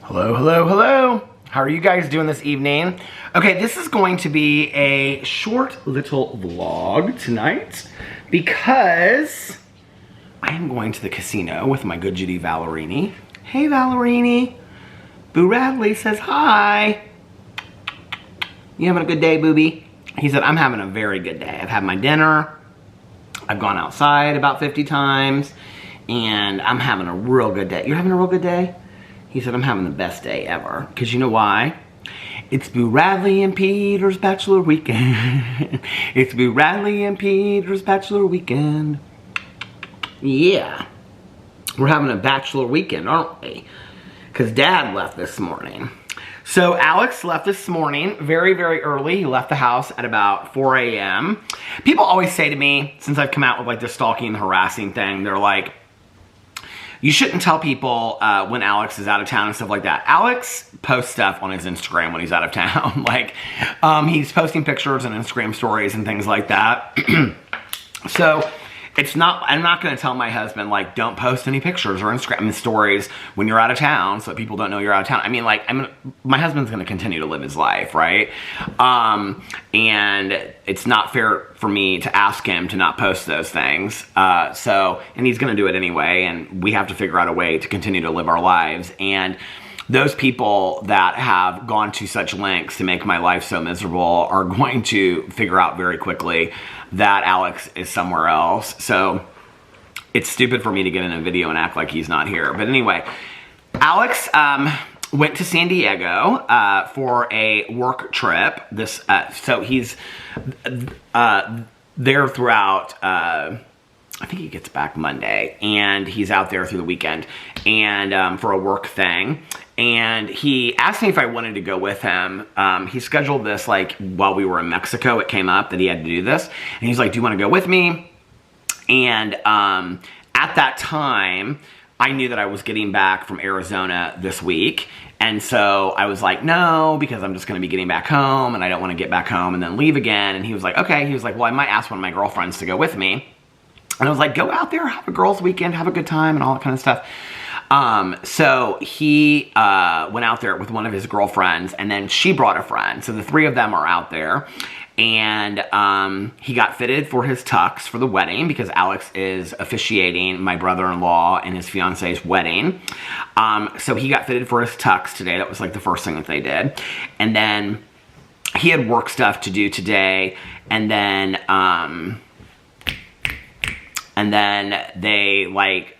Hello, hello, hello. How are you guys doing this evening? Okay, this is going to be a short little vlog tonight because I am going to the casino with my good Judy Valerini. Hey, Valerini. Boo Radley says hi. You having a good day, booby? He said, I'm having a very good day. I've had my dinner. I've gone outside about 50 times and I'm having a real good day. You're having a real good day? He said, I'm having the best day ever. Because you know why? It's Boo Radley and Peter's Bachelor Weekend. It's Boo Radley and Peter's Bachelor Weekend. Yeah. We're having a Bachelor Weekend, aren't we? Because Dad left this morning. So Alex left this morning very, very early. He left the house at about 4 a.m. People always say to me, since I've come out with like the stalking and harassing thing, they're like, you shouldn't tell people when Alex is out of town and stuff like that. Alex posts stuff on his Instagram when he's out of town. Like, he's posting pictures and Instagram stories and things like that. So, I'm not going to tell my husband, like, don't post any pictures or Instagram stories when you're out of town so that people don't know you're out of town. I mean, like, my husband's going to continue to live his life, right? And it's not fair for me to ask him to not post those things. And he's going to do it anyway, and we have to figure out a way to continue to live our lives. And those people that have gone to such lengths to make my life so miserable are going to figure out very quickly that Alex is somewhere else. So it's stupid for me to get in a video and act like he's not here. But anyway, Alex went to San Diego for a work trip. So he's there throughout, I think he gets back Monday, and he's out there through the weekend and for a work thing. And he asked me if I wanted to go with him. He scheduled this like while we were in Mexico. It came up that he had to do this. And he's like, do you want to go with me? And at that time, I knew that I was getting back from Arizona this week. And so I was like, no, because I'm just going to be getting back home and I don't want to get back home and then leave again. And he was like, okay. He was like, well, I might ask one of my girlfriends to go with me. And I was like, go out there, have a girls' weekend, have a good time and all that kind of stuff. So he went out there with one of his girlfriends, and then she brought a friend. So the three of them are out there, and he got fitted for his tux for the wedding because Alex is officiating my brother-in-law and his fiance's wedding. So he got fitted for his tux today. That was like the first thing that they did. And then he had work stuff to do today, and then they like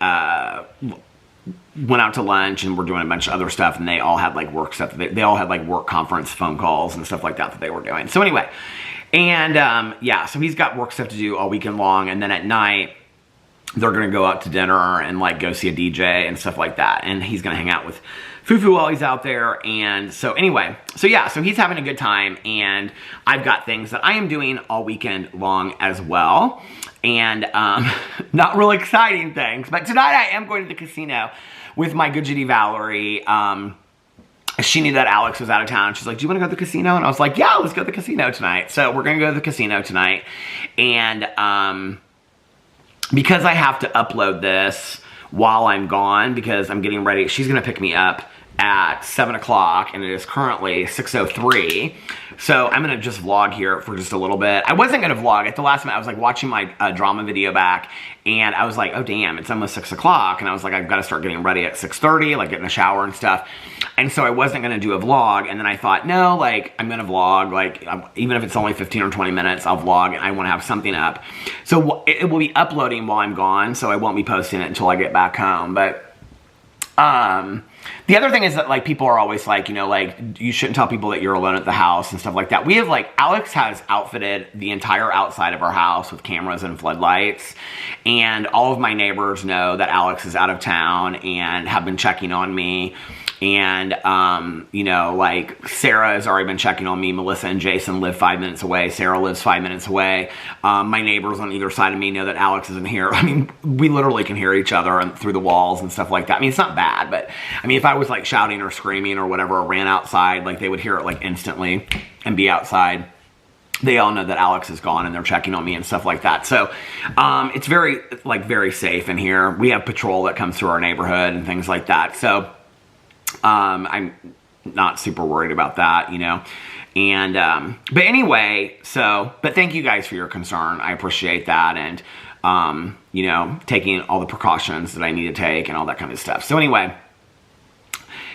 went out to lunch and were doing a bunch of other stuff, and they all had like work stuff. They all had like work conference phone calls and stuff like that they were doing. So anyway, and yeah, so he's got work stuff to do all weekend long, and then at night they're gonna go out to dinner and like go see a DJ and stuff like that, and he's gonna hang out with Fufu while he's out there. And so anyway, so yeah, so he's having a good time, and I've got things that I am doing all weekend long as well, and not real exciting things, but tonight I am going to the casino with my good Judy Valerie. She knew that Alex was out of town. She's like, do you want to go to the casino? And I was like, yeah, let's go to the casino tonight. So we're gonna go to the casino tonight, and because I have to upload this while I'm gone, because I'm getting ready, she's gonna pick me up at 7 o'clock, and it is currently 6:03. So I'm gonna just vlog here for just a little bit. I wasn't gonna vlog at the last minute. I was like watching my drama video back, and I was like, oh damn, it's almost 6 o'clock. And I was like, I've gotta start getting ready at 6:30, like getting a shower and stuff. And so I wasn't gonna do a vlog, and then I thought, no, like I'm gonna vlog, like even if it's only 15 or 20 minutes, I'll vlog, and I wanna have something up. So it will be uploading while I'm gone, so I won't be posting it until I get back home. But the other thing is that like people are always like, you know, like you shouldn't tell people that you're alone at the house and stuff like that. We have like, Alex has outfitted the entire outside of our house with cameras and floodlights, and all of my neighbors know that Alex is out of town and have been checking on me. And, you know, like Sarah has already been checking on me. Melissa and Jason live 5 minutes away. Sarah lives 5 minutes away. My neighbors on either side of me know that Alex isn't here. I mean, we literally can hear each other and through the walls and stuff like that. I mean, it's not bad, but I mean, if I was like shouting or screaming or whatever, or ran outside, like they would hear it like instantly and be outside. They all know that Alex is gone, and they're checking on me and stuff like that. So it's very safe in here. We have patrol that comes through our neighborhood and things like that. So I'm not super worried about that, you know. And, but anyway, but thank you guys for your concern. I appreciate that. And, you know, taking all the precautions that I need to take and all that kind of stuff. So anyway,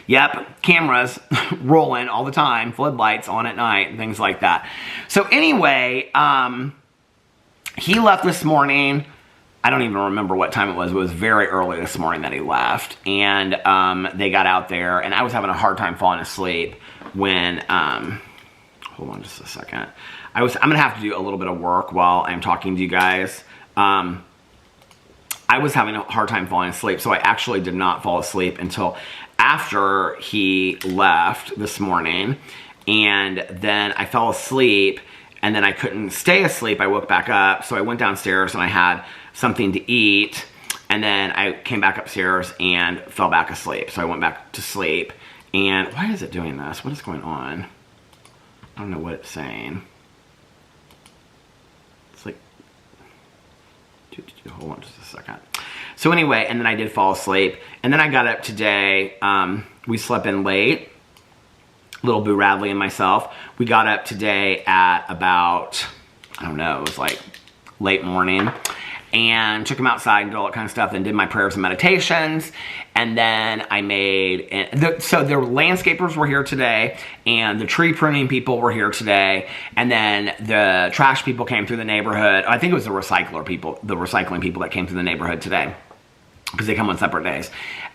yep, cameras rolling all the time, floodlights on at night and things like that. So anyway, he left this morning. I don't even remember what time it was. It was very early this morning that he left. And they got out there, and I was having a hard time falling asleep when, hold on just a second. I'm going to have to do a little bit of work while I'm talking to you guys. I was having a hard time falling asleep, so I actually did not fall asleep until after he left this morning. And then I fell asleep, and then I couldn't stay asleep. I woke back up, so I went downstairs and I had something to eat, and then I came back upstairs and fell back asleep. So I went back to sleep. And why is it doing this? What is going on? I don't know what it's saying. It's like, hold on just a second. So anyway, and then I did fall asleep, and then I got up today. We slept in late, little Boo Radley and myself. We got up today at about, I don't know, it was like late morning, and took him outside and did all that kind of stuff, and did my prayers and meditations. And then I made, so the landscapers were here today, and the tree pruning people were here today, and then the trash people came through the neighborhood. I think it was the recycling people that came through the neighborhood today, because they come on separate days.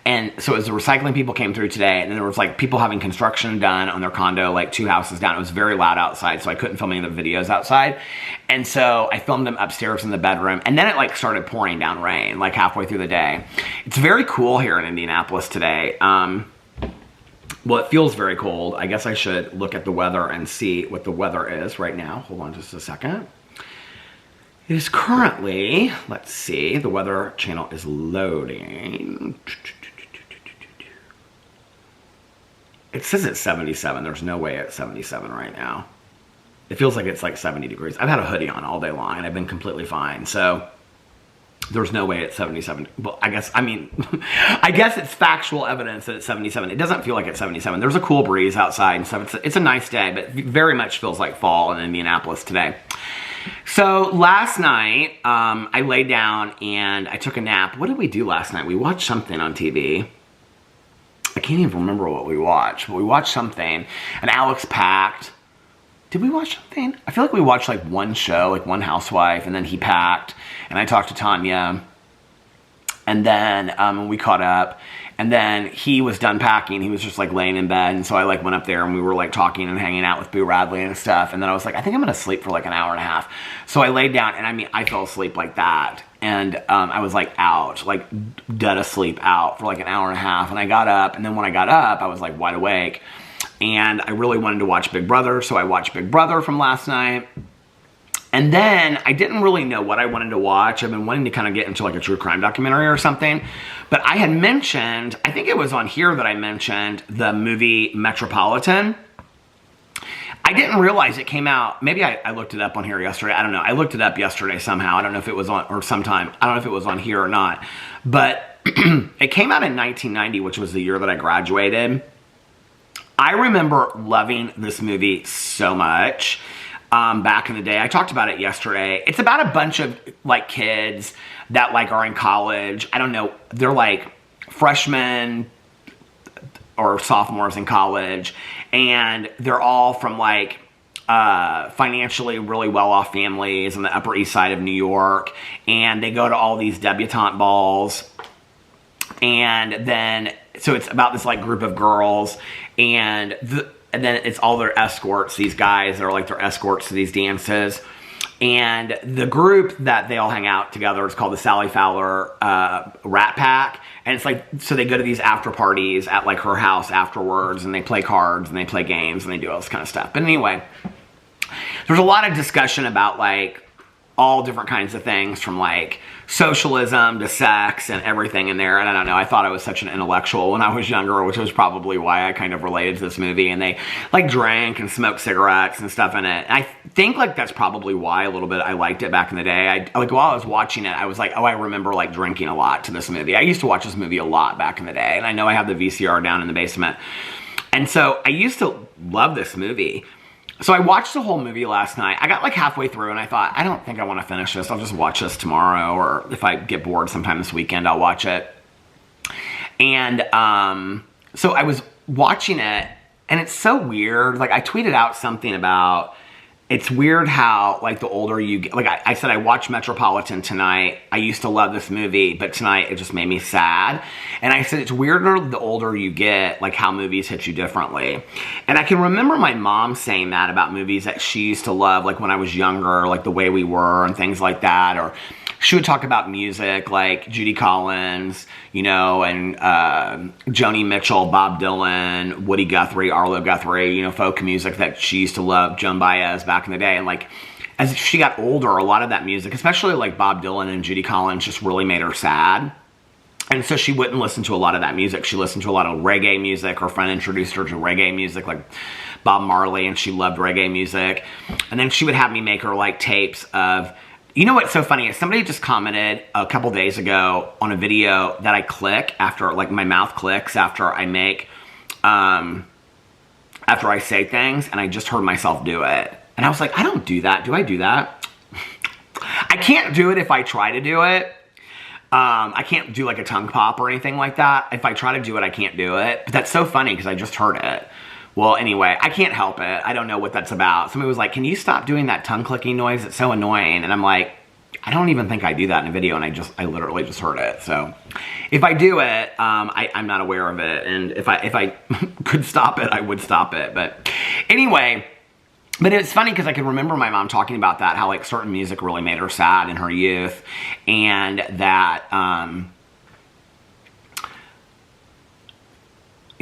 And so as the recycling people came through today, and then there was like people having construction done on their condo, like 2 houses down. It was very loud outside, so I couldn't film any of the videos outside. And so I filmed them upstairs in the bedroom, and then it like started pouring down rain like halfway through the day. It's very cool here in Indianapolis today. Well, it feels very cold. I guess I should look at the weather and see what the weather is right now. Hold on just a second. It is currently, let's see, the weather channel is loading. It says it's 77. There's no way it's 77 right now. It feels like it's like 70 degrees. I've had a hoodie on all day long, and I've been completely fine. So there's no way it's 77. Well, I guess it's factual evidence that it's 77. It doesn't feel like it's 77. There's a cool breeze outside and stuff. It's a nice day, but it very much feels like fall in Indianapolis today. So last night, I laid down and I took a nap. What did we do last night? We watched something on TV. I can't even remember what we watched, but we watched something, and Alex packed. Did we watch something? I feel like we watched like one show, like One Housewife, and then he packed, and I talked to Tanya, and then we caught up, and then he was done packing. He was just like laying in bed, and so I like went up there and we were like talking and hanging out with Boo Radley and stuff, and then I was like, I think I'm gonna sleep for like an hour and a half. So I laid down, and I mean, I fell asleep like that. And I was like out, like dead asleep out for like an hour and a half. And I got up, and then when I got up, I was like wide awake. And I really wanted to watch Big Brother, so I watched Big Brother from last night. And then I didn't really know what I wanted to watch. I've been wanting to kind of get into like a true crime documentary or something. But I had mentioned, I think it was on here that I mentioned the movie Metropolitan. I didn't realize it came out. Maybe I looked it up on here yesterday. I don't know. I looked it up yesterday somehow. I don't know if it was on, or sometime. I don't know if it was on here or not. But it came out in 1990, which was the year that I graduated. I remember loving this movie so much back in the day. I talked about it yesterday. It's about a bunch of like kids that like are in college. I don't know. They're like freshmen or sophomores in college, and they're all from like financially really well-off families on the Upper East Side of New York, and they go to all these debutante balls, and then so it's about this like group of girls, and then it's all their escorts, these guys that are like their escorts to these dances. And the group that they all hang out together is called the Sally Fowler Rat Pack. And it's like, so they go to these after parties at like her house afterwards, and they play cards and they play games and they do all this kind of stuff. But anyway, there's a lot of discussion about like all different kinds of things, from like socialism to sex and everything in there. And I don't know, I thought I was such an intellectual when I was younger, which was probably why I kind of related to this movie. And they like drank and smoked cigarettes and stuff in it. And I think like that's probably why a little bit I liked it back in the day. Like while I was watching it, I was like, oh, I remember like drinking a lot to this movie. I used to watch this movie a lot back in the day. And I know I have the VCR down in the basement. And so I used to love this movie. So I watched the whole movie last night. I got like halfway through and I thought, I don't think I want to finish this. I'll just watch this tomorrow, or if I get bored sometime this weekend, I'll watch it. And so I was watching it, and it's so weird. Like I tweeted out something about, it's weird how like the older you get, like I said, I watched Metropolitan tonight. I used to love this movie, but tonight it just made me sad. And I said, it's weirder the older you get, like how movies hit you differently. And I can remember my mom saying that about movies that she used to love, like when I was younger, like The Way We Were and things like that. Or she would talk about music like Judy Collins, you know, and Joni Mitchell, Bob Dylan, Woody Guthrie, Arlo Guthrie, you know, folk music that she used to love, Joan Baez back in the day. And like, as she got older, a lot of that music, especially like Bob Dylan and Judy Collins, just really made her sad. And so she wouldn't listen to a lot of that music. She listened to a lot of reggae music. Her friend introduced her to reggae music, like Bob Marley, and she loved reggae music. And then she would have me make her like tapes of, you know what's so funny is somebody just commented a couple days ago on a video that I click after, like my mouth clicks after I make, after I say things, and I just heard myself do it. And I was like, I don't do that. Do I do that? I can't do it if I try to do it. I can't do like a tongue pop or anything like that. If I try to do it, I can't do it. But that's so funny because I just heard it. Well, anyway, I can't help it. I don't know what that's about. Somebody was like, can you stop doing that tongue clicking noise? It's so annoying. And I'm like, I don't even think I do that in a video, and I literally just heard it. So if I do it, I'm not aware of it. And if I could stop it, I would stop it. But anyway, but it's funny because I can remember my mom talking about that, how like certain music really made her sad in her youth, and that,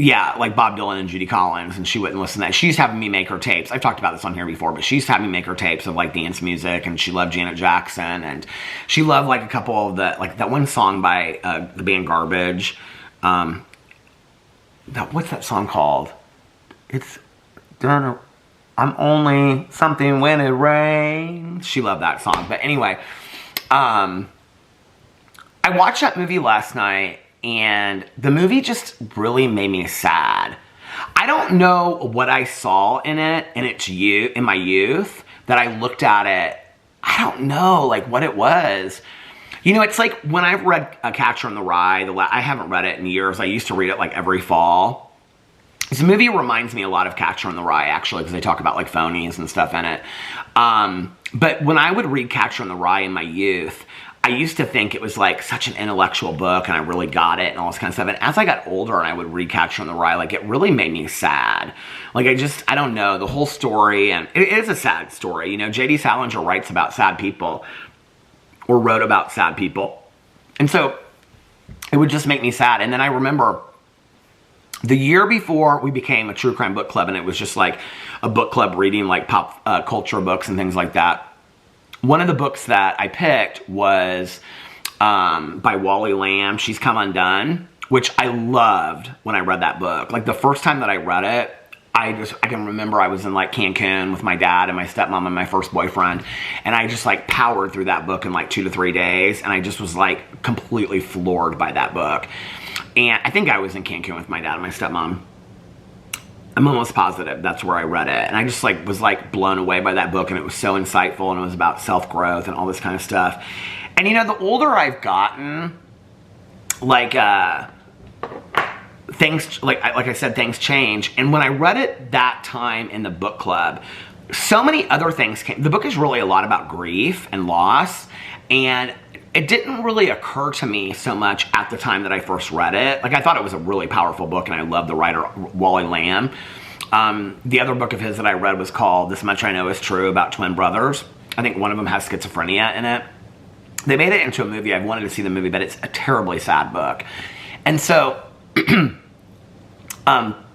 yeah, like Bob Dylan and Judy Collins, and she wouldn't listen to that. She's having me make her tapes. I've talked about this on here before, but she's having me make her tapes of like dance music, and she loved Janet Jackson, and she loved like a couple of the, like that one song by the band Garbage. What's that song called? It's done. I'm only something when it rains. She loved that song. But anyway, I watched that movie last night, and the movie just really made me sad. I don't know what I saw in it, in my youth, that I looked at it. I don't know, like, what it was. You know, it's like when I've read A Catcher in the Rye, I haven't read it in years. I used to read it, like, every fall. This movie reminds me a lot of Catcher in the Rye, actually, because they talk about, like, phonies and stuff in it. But when I would read Catcher in the Rye in my youth, I used to think it was like such an intellectual book, and I really got it and all this kind of stuff. And as I got older and I would read Catcher in the Rye, like it really made me sad. Like I don't know, the whole story, and it is a sad story. You know, J.D. Salinger writes about sad people, or wrote about sad people. And so it would just make me sad. And then I remember the year before we became a true crime book club, and it was just like a book club reading like pop culture books and things like that. One of the books that I picked was by Wally Lamb, She's Come Undone, which I loved when I read that book. Like the first time that I read it, I can remember I was in like Cancun with my dad and my stepmom and my first boyfriend, and I just like powered through that book in like 2 to 3 days, and I just was like completely floored by that book. And I think I was in Cancun with my dad and my stepmom. I'm almost positive that's where I read it. And I just like was like blown away by that book, and it was so insightful, and it was about self-growth and all this kind of stuff. And you know, the older I've gotten, like things, like I said, things change. And when I read it that time in the book club, so many other things came. The book is really a lot about grief and loss, and it didn't really occur to me so much at the time that I first read it. Like, I thought it was a really powerful book, and I love the writer, Wally Lamb. The other book of his that I read was called This Much I Know Is True, about twin brothers. I think one of them has schizophrenia in it. They made it into a movie. I've wanted to see the movie, but it's a terribly sad book. And so,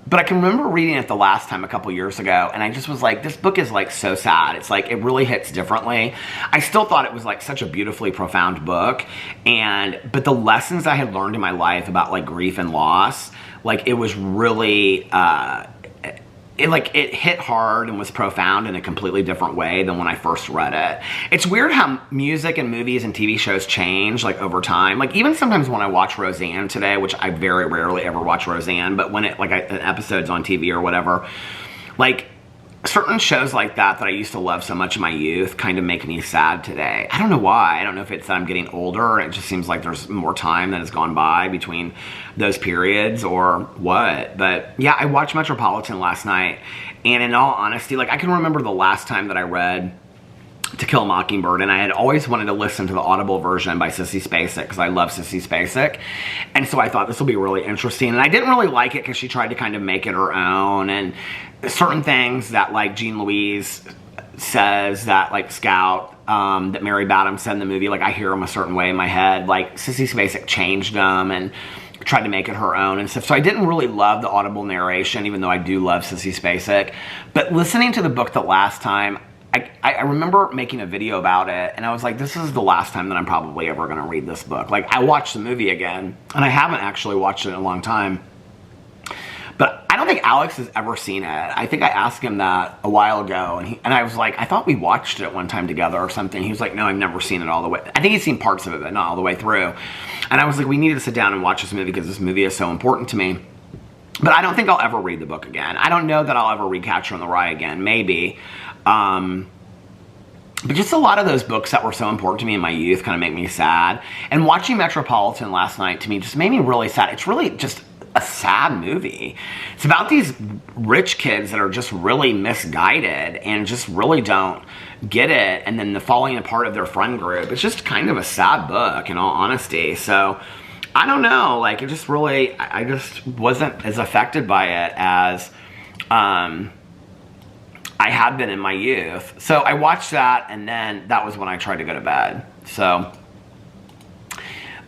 But I can remember reading it the last time a couple years ago, and I just was like, this book is like so sad. It's like, it really hits differently. I still thought it was like such a beautifully profound book, but the lessons I had learned in my life about like grief and loss, like it was really, it hit hard and was profound in a completely different way than when I first read it. It's weird how music and movies and TV shows change like over time. Like even sometimes when I watch Roseanne today, which I very rarely ever watch Roseanne, but when an episode's on TV or whatever, like certain shows like that I used to love so much in my youth kind of make me sad today. I don't know why. I don't know if it's that I'm getting older. It just seems like there's more time that has gone by between those periods or what. But yeah, I watched Metropolitan last night, and in all honesty, like I can remember the last time that I read To Kill a Mockingbird, and I had always wanted to listen to the Audible version by Sissy Spacek because I love Sissy Spacek, and so I thought this will be really interesting. And I didn't really like it because she tried to kind of make it her own, and certain things that like Jean Louise says that like Scout, that Mary Badham said in the movie, like I hear them a certain way in my head. Like Sissy Spacek changed them and tried to make it her own and stuff. So I didn't really love the Audible narration, even though I do love Sissy Spacek. But listening to the book the last time, I remember making a video about it, and I was like, this is the last time that I'm probably ever going to read this book. Like, I watched the movie again, and I haven't actually watched it in a long time. But I don't think Alex has ever seen it. I think I asked him that a while ago, and I was like, I thought we watched it one time together or something. He was like, no, I've never seen it all the way. I think he's seen parts of it, but not all the way through. And I was like, we need to sit down and watch this movie because this movie is so important to me. But I don't think I'll ever read the book again. I don't know that I'll ever read Catcher in the Rye again. Maybe. But just a lot of those books that were so important to me in my youth kind of make me sad. And watching Metropolitan last night to me just made me really sad. It's really just a sad movie. It's about these rich kids that are just really misguided and just really don't get it, and then the falling apart of their friend group. It's just kind of a sad book, in all honesty. So I don't know, like it just really, I just wasn't as affected by it as I had been in my youth. So I watched that, and then that was when I tried to go to bed. So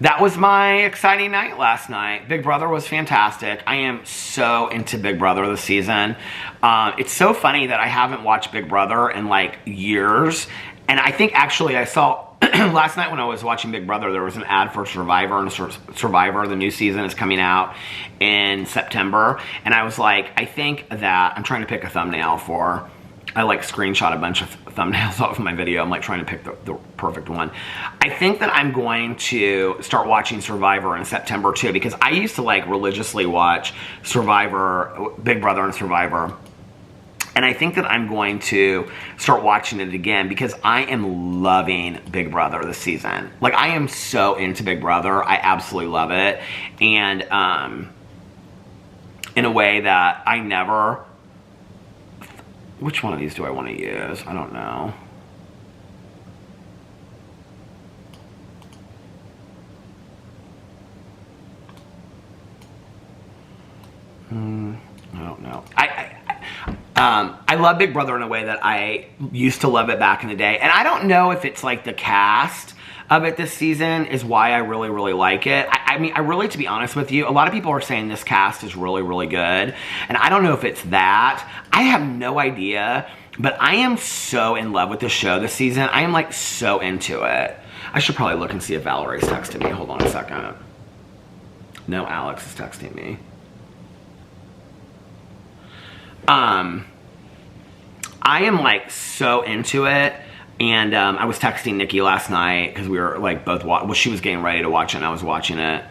that was my exciting night last night. Big Brother was fantastic. I am so into Big Brother this season. It's so funny that I haven't watched Big Brother in like years. And I think actually I saw last night when I was watching Big Brother, there was an ad for Survivor, and Survivor, the new season, is coming out in September. And I was like, I think that I'm trying to pick a thumbnail for, I like screenshot a bunch of thumbnails off of my video. I'm like trying to pick the perfect one. I think that I'm going to start watching Survivor in September too, because I used to like religiously watch Survivor, Big Brother and Survivor. And I think that I'm going to start watching it again because I am loving Big Brother this season. Like I am so into Big Brother. I absolutely love it. And in a way that I never... Which one of these do I want to use? I don't know. I don't know. I love Big Brother in a way that I used to love it back in the day. And I don't know if it's like the cast of it this season is why I really, really like it. I mean, I really, to be honest with you, a lot of people are saying this cast is really, really good. And I don't know if it's that. I have no idea. But I am so in love with this show this season. I am like so into it. I should probably look and see if Valerie's texting me. Hold on a second. No, Alex is texting me. I am like so into it. And I was texting Nikki last night because we were like both well, she was getting ready to watch it and I was watching it.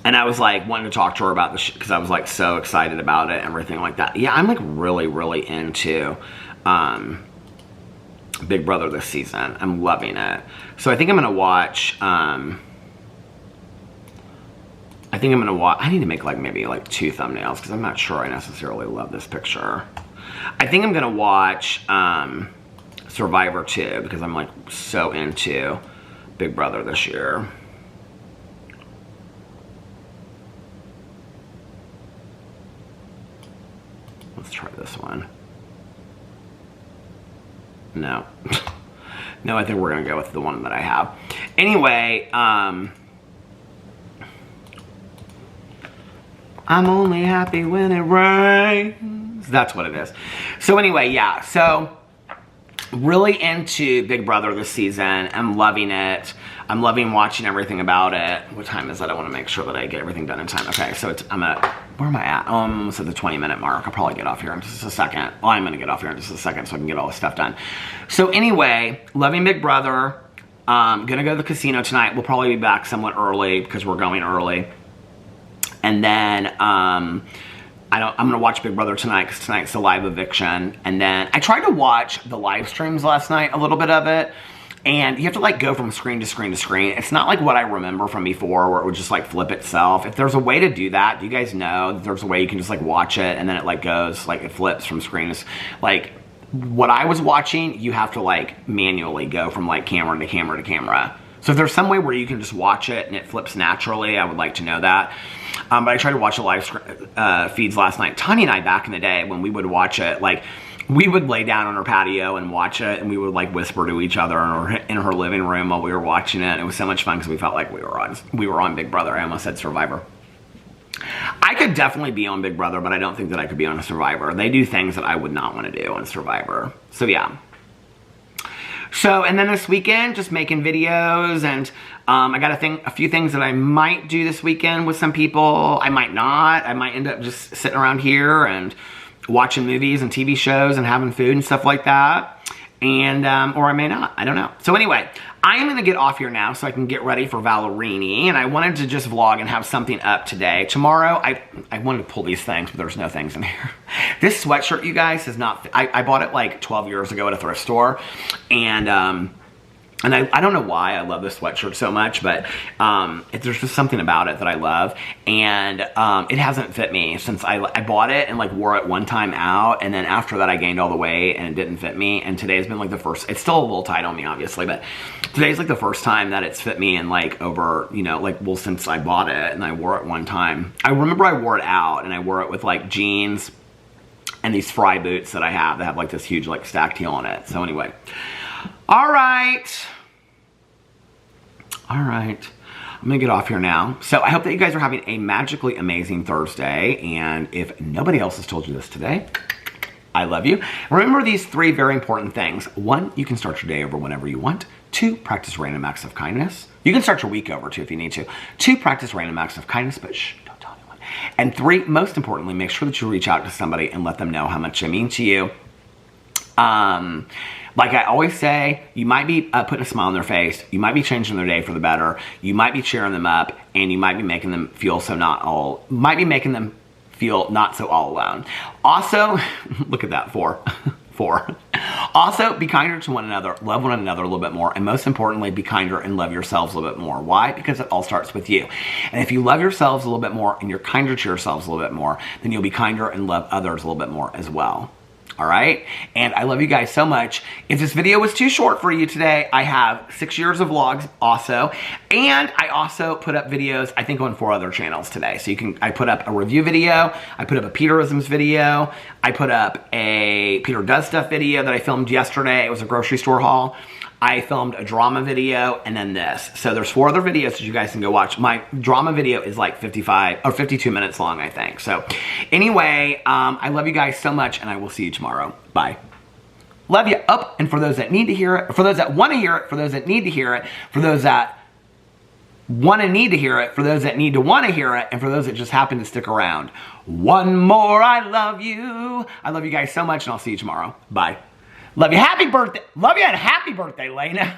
And I was like wanting to talk to her about the because I was like so excited about it and everything like that. Yeah, I'm like really, really into Big Brother this season. I'm loving it. So I think I'm gonna watch. I think I'm gonna watch. I need to make like maybe like 2 thumbnails because I'm not sure I necessarily love this picture. I think I'm gonna watch Survivor 2 because I'm like so into Big Brother this year. Let's try this one. No. No, I think we're gonna go with the one that I have. Anyway, I'm only happy when it rains. That's what it is. So anyway, yeah, so really into Big Brother this season. I'm loving it. I'm loving watching everything about it. What time is it? I want to make sure that I get everything done in time. Okay, so I'm at, where am I at? Oh, I'm almost at the 20-minute mark. I'll probably get off here in just a second. Well, I'm going to get off here in just a second so I can get all this stuff done. So anyway, loving Big Brother. Gonna go to the casino tonight. We'll probably be back somewhat early because we're going early. And then, I'm gonna watch Big Brother tonight because tonight's the live eviction. And then I tried to watch the live streams last night, a little bit of it. And you have to like go from screen to screen to screen. It's not like what I remember from before where it would just like flip itself. If there's a way to do that, do you guys know that there's a way you can just like watch it and then it like goes, like it flips from screen to, like what I was watching, you have to like manually go from like camera to camera to camera. So if there's some way where you can just watch it and it flips naturally, I would like to know that. But I tried to watch the live feeds last night. Tanya and I, back in the day, when we would watch it, like, we would lay down on her patio and watch it, and we would, like, whisper to each other in her living room while we were watching it. It was so much fun because we felt like we were on Big Brother. I almost said Survivor. I could definitely be on Big Brother, but I don't think that I could be on a Survivor. They do things that I would not want to do on Survivor. So, yeah. So, and then this weekend, just making videos, and I got a few things that I might do this weekend with some people. I might not. I might end up just sitting around here and watching movies and TV shows and having food and stuff like that. And, or I may not. I don't know. So anyway, I am going to get off here now so I can get ready for Ballerini. And I wanted to just vlog and have something up today. Tomorrow, I wanted to pull these things, but there's no things in here. This sweatshirt, you guys, is not, I bought it like 12 years ago at a thrift store. And I don't know why I love this sweatshirt so much, but there's just something about it that I love. And it hasn't fit me since I bought it and like wore it one time out. And then after that I gained all the weight and it didn't fit me. And today's been like the first, it's still a little tight on me obviously, but today's like the first time that it's fit me in like over, you know, like, well, since I bought it and I wore it one time. I remember I wore it out and I wore it with like jeans and these Fry boots that I have that have like this huge like stacked heel on it. So anyway. All right. I'm gonna get off here now. So I hope that you guys are having a magically amazing Thursday. And if nobody else has told you this today, I love you. Remember these 3 very important things. 1, you can start your day over whenever you want. 2, practice random acts of kindness. You can start your week over too if you need to. 2, practice random acts of kindness, but shh, don't tell anyone. And 3, most importantly, make sure that you reach out to somebody and let them know how much they mean to you. Like I always say, you might be putting a smile on their face, you might be changing their day for the better, you might be cheering them up, and you might be making them feel not so all alone. Also, look at that, 4. Also, be kinder to one another, love one another a little bit more, and most importantly, be kinder and love yourselves a little bit more. Why? Because it all starts with you. And if you love yourselves a little bit more and you're kinder to yourselves a little bit more, then you'll be kinder and love others a little bit more as well. All right? And I love you guys so much. If this video was too short for you today, I have 6 years of vlogs also. And I also put up videos, I think, on 4 other channels today. So I put up a review video, I put up a Peterisms video, I put up a Peter Does Stuff video that I filmed yesterday. It was a grocery store haul. I filmed a drama video and then this. So there's 4 other videos that you guys can go watch. My drama video is like 55 or 52 minutes long, I think. So anyway, I love you guys so much and I will see you tomorrow. Bye. Love you. Up. And for those that need to hear it, for those that want to hear it, for those that need to hear it, for those that want to need to hear it, for those that need to want to hear it, and for those that just happen to stick around. One more, I love you. I love you guys so much and I'll see you tomorrow. Bye. Love you. Happy birthday. Love you and happy birthday, Lena.